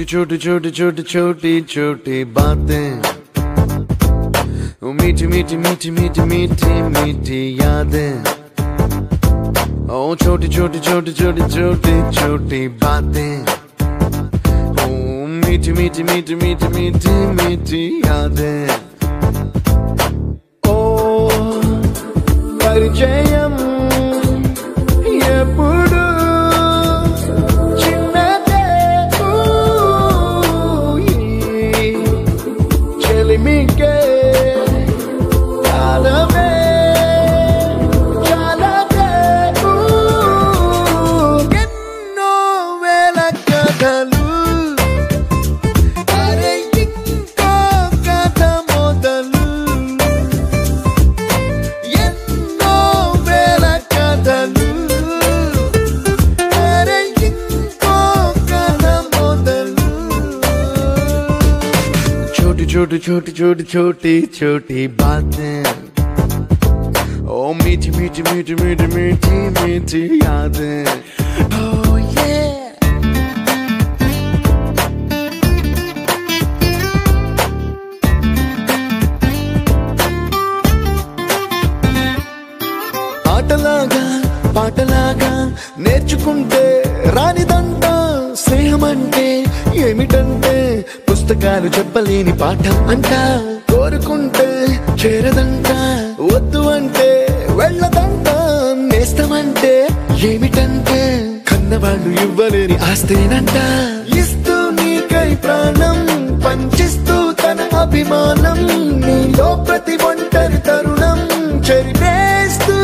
छोटी छोटी छोटी छोटी छोटी छोटी बातें, मीठी मीठी मीठी मीठी मीठी मीठी यादें। ओ छोटी छोटी छोटी छोटी छोटी छोटी बातें, ओ मीठी मीठी मीठी मीठी मीठी मीठी यादें। ओ परिचयम ఎప్పుడు చిన్నదే చెలిమికే కాలమే చాలదే ఎన్నో వేల కథలు అరే ఇంకో కథ మొదలు ఎన్నో వేల కథలు छोटी छोटी छोटी छोटी छोटी बातें, ओ मीठी मीठी मीठी मीठी मीठी मीठी यादें। Oh yeah। ఆటలాగా పాటలాగా నేర్చుకుంటే రానిదంట స్నేహం అంటే ఏమిటంటే పుస్తకాలు చెప్పలేని పాఠం అంట, కోరుకుంటే చేరదంట, వద్దు అంటే వెళ్ళదంట, నేస్తమంటే ఏమిటంటే కన్నవాళ్ళు ఇవ్వలేని ఆస్తేనంట, ఇస్తూ నీకై ప్రాణం పంచిస్తూ తన అభిమానం, నీలో ప్రతి ఒంటరి తరుణం చెరిపేస్తూ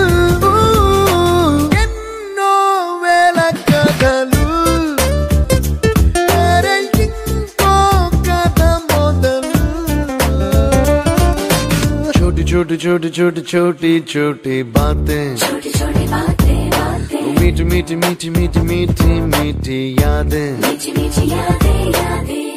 ఎన్నో వేల కథలు छोटी छोटी छोटी छोटी छोटी बातें, छोटी छोटी बातें बातें, मीठी मीठी मीठी मीठी मीठी मीठी यादें, मीठी मीठी यादें यादें।